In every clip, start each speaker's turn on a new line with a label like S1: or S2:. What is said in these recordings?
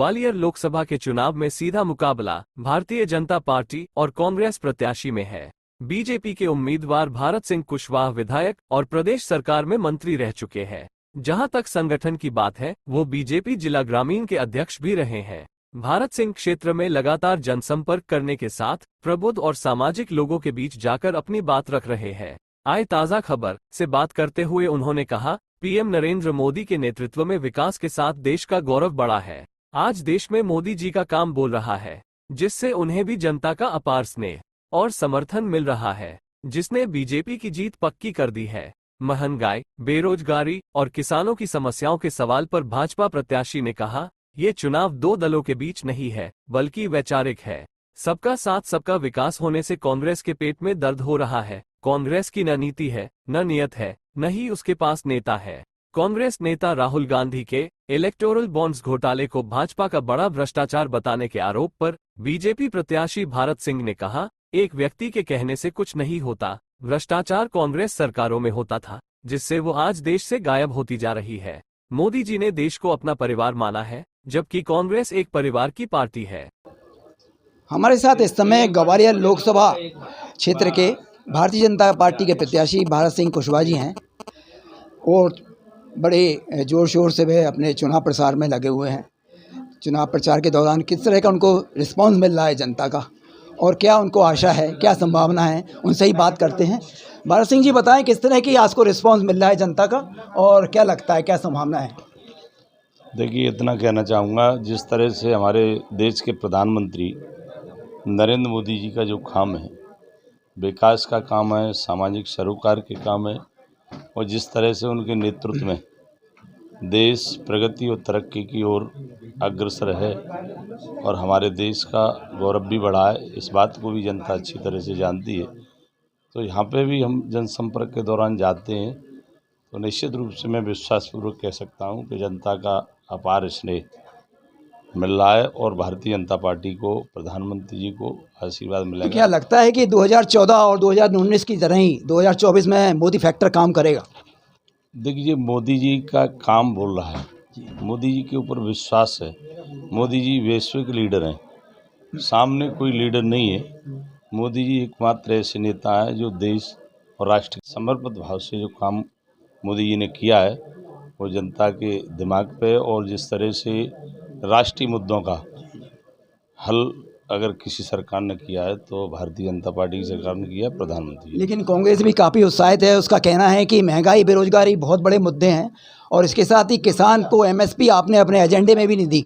S1: ग्वालियर लोकसभा के चुनाव में सीधा मुकाबला भारतीय जनता पार्टी और कांग्रेस प्रत्याशी में है। बीजेपी के उम्मीदवार भारत सिंह कुशवाहा विधायक और प्रदेश सरकार में मंत्री रह चुके हैं। जहां तक संगठन की बात है, वो बीजेपी जिला ग्रामीण के अध्यक्ष भी रहे हैं। भारत सिंह क्षेत्र में लगातार जनसंपर्क करने के साथ प्रबुद्ध और सामाजिक लोगों के बीच जाकर अपनी बात रख रहे हैं। आए ताज़ा खबर से बात करते हुए उन्होंने कहा, पीएम नरेंद्र मोदी के नेतृत्व में विकास के साथ देश का गौरव बढ़ा है। आज देश में मोदी जी का काम बोल रहा है, जिससे उन्हें भी जनता का अपार स्नेह और समर्थन मिल रहा है, जिसने बीजेपी की जीत पक्की कर दी है। महंगाई, बेरोजगारी और किसानों की समस्याओं के सवाल पर भाजपा प्रत्याशी ने कहा, ये चुनाव दो दलों के बीच नहीं है, बल्कि वैचारिक है। सबका साथ सबका विकास होने से कांग्रेस के पेट में दर्द हो रहा है। कांग्रेस की न नीति है, न नियत है, न ही उसके पास नेता है। कांग्रेस नेता राहुल गांधी के इलेक्टोरल बॉन्ड्स घोटाले को भाजपा का बड़ा भ्रष्टाचार बताने के आरोप पर बीजेपी प्रत्याशी भारत सिंह ने कहा, एक व्यक्ति के कहने से कुछ नहीं होता। भ्रष्टाचार कांग्रेस सरकारों में होता था, जिससे वो आज देश से गायब होती जा रही है। मोदी जी ने देश को अपना परिवार माना है, जबकि कांग्रेस एक परिवार की पार्टी है।
S2: हमारे साथ इस समय ग्वालियर लोकसभा क्षेत्र के भारतीय जनता पार्टी के प्रत्याशी भारत सिंह कुशवाहा जी हैं और बड़े जोर शोर से वे अपने चुनाव प्रचार में लगे हुए हैं। चुनाव प्रचार के दौरान किस तरह का उनको रिस्पांस मिल रहा है जनता का और क्या उनको आशा है, क्या संभावना है, उनसे ही बात करते हैं। भारत सिंह जी बताएं, किस तरह की आज को रिस्पांस मिल रहा है जनता का और क्या लगता है, क्या संभावना है?
S3: देखिए, इतना कहना चाहूँगा, जिस तरह से हमारे देश के प्रधानमंत्री नरेंद्र मोदी जी का जो काम है, विकास का काम है, सामाजिक सरोकार के काम है, और जिस तरह से उनके नेतृत्व में देश प्रगति और तरक्की की ओर अग्रसर है और हमारे देश का गौरव भी बढ़ा है, इस बात को भी जनता अच्छी तरह से जानती है। तो यहाँ पे भी हम जनसंपर्क के दौरान जाते हैं तो निश्चित रूप से मैं विश्वासपूर्वक कह सकता हूँ कि जनता का अपार स्नेह मिल रहा है और भारतीय जनता पार्टी को, प्रधानमंत्री जी को आशीर्वाद मिलेगा।
S2: तो क्या लगता है कि 2014 और 2019 की तरह ही 2024 में मोदी फैक्टर काम करेगा?
S3: देखिए, मोदी जी का काम बोल रहा है, मोदी जी के ऊपर विश्वास है। मोदी जी वैश्विक लीडर हैं, सामने कोई लीडर नहीं है। मोदी जी एकमात्र ऐसे नेता हैं जो देश और राष्ट्र के समर्पित भाव से जो काम मोदी जी ने किया है वो जनता के दिमाग पे, और जिस तरह से राष्ट्रीय मुद्दों का हल अगर किसी सरकार ने किया है तो भारतीय जनता पार्टी की सरकार ने किया है, प्रधानमंत्री।
S2: लेकिन कांग्रेस भी काफ़ी उत्साहित है। उसका कहना है कि महंगाई, बेरोजगारी बहुत बड़े मुद्दे हैं और इसके साथ ही किसान को एमएसपी आपने अपने एजेंडे में भी नहीं दी।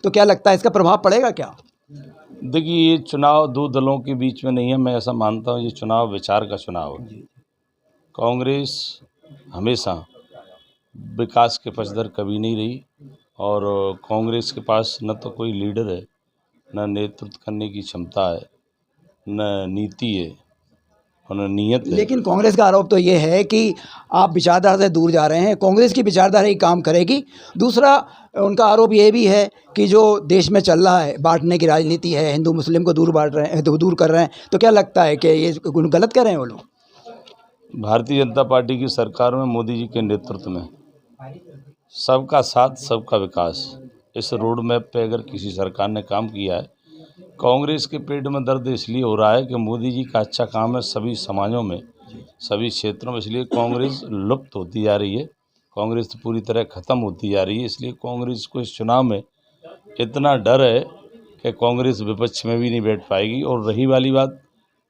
S2: तो क्या लगता है, इसका प्रभाव पड़ेगा क्या?
S3: देखिए, ये चुनाव दो दलों के बीच में नहीं है, मैं ऐसा मानता हूँ। ये चुनाव विचार का चुनाव है। कांग्रेस हमेशा विकास के पक्षधर कभी नहीं रही और कांग्रेस के पास न तो कोई लीडर है, न नेतृत्व करने की क्षमता है, न नीति है और न नियत है।
S2: लेकिन कांग्रेस का आरोप तो ये है कि आप विचारधारा से दूर जा रहे हैं। कांग्रेस की विचारधारा ही काम करेगी। दूसरा उनका आरोप ये भी है कि जो देश में चल रहा है, बांटने की राजनीति है, हिंदू मुस्लिम को दूर बांट रहे हैं, दूर कर रहे हैं। तो क्या लगता है कि ये गलत कर रहे हैं वो लोग?
S3: भारतीय जनता पार्टी की सरकार में मोदी जी के नेतृत्व में सबका साथ सबका विकास, इस रोड मैप पे अगर किसी सरकार ने काम किया है, कांग्रेस के पेट में दर्द इसलिए हो रहा है कि मोदी जी का अच्छा काम है सभी समाजों में, सभी क्षेत्रों में, इसलिए कांग्रेस लुप्त होती जा रही है। कांग्रेस तो पूरी तरह ख़त्म होती जा रही है। इसलिए कांग्रेस को इस चुनाव में इतना डर है कि कांग्रेस विपक्ष में भी नहीं बैठ पाएगी। और रही वाली बात,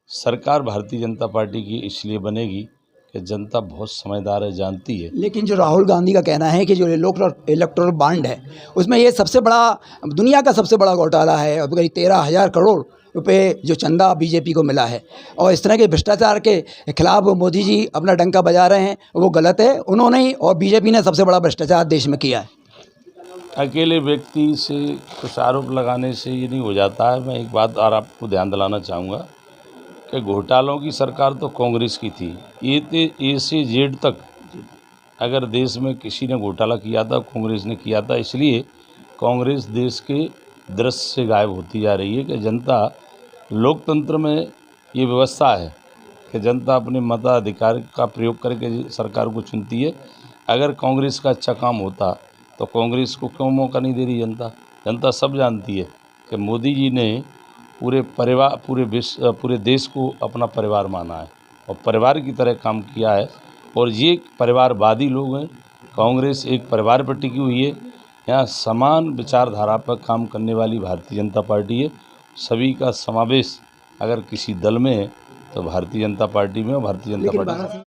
S3: सरकार भारतीय जनता पार्टी की इसलिए बनेगी कि जनता बहुत समझदार है, जानती है।
S2: लेकिन जो राहुल गांधी का कहना है कि जो इलेक्टोरल बॉन्ड है, उसमें ये सबसे बड़ा, दुनिया का सबसे बड़ा घोटाला है। अब करीब 13,000 करोड़ रुपए जो चंदा बीजेपी को मिला है और इस तरह के भ्रष्टाचार के खिलाफ मोदी जी अपना डंका बजा रहे हैं, वो गलत है। उन्होंने ही और बीजेपी ने सबसे बड़ा भ्रष्टाचार देश में किया है।
S3: अकेले व्यक्ति से कुछ आरोप लगाने से ये नहीं हो जाता है। मैं एक बात और आपको ध्यान दिलाना चाहूँगा कि घोटालों की सरकार तो कांग्रेस की थी। ए से जेड तक अगर देश में किसी ने घोटाला किया था, कांग्रेस ने किया था। इसलिए कांग्रेस देश के दृश्य से गायब होती जा रही है कि जनता, लोकतंत्र में ये व्यवस्था है कि जनता अपने मताधिकार का प्रयोग करके सरकार को चुनती है। अगर कांग्रेस का अच्छा काम होता तो कांग्रेस को क्यों मौका नहीं दे रही जनता? जनता सब जानती है कि मोदी जी ने पूरे परिवार पूरे देश को अपना परिवार माना है और परिवार की तरह काम किया है। और ये परिवारवादी लोग हैं। कांग्रेस एक परिवार पर टिकी हुई है। यहाँ समान विचारधारा पर काम करने वाली भारतीय जनता पार्टी है। सभी का समावेश अगर किसी दल में है तो भारतीय जनता पार्टी में और भारतीय जनता
S2: लेकिन
S3: पार्टी
S2: भारत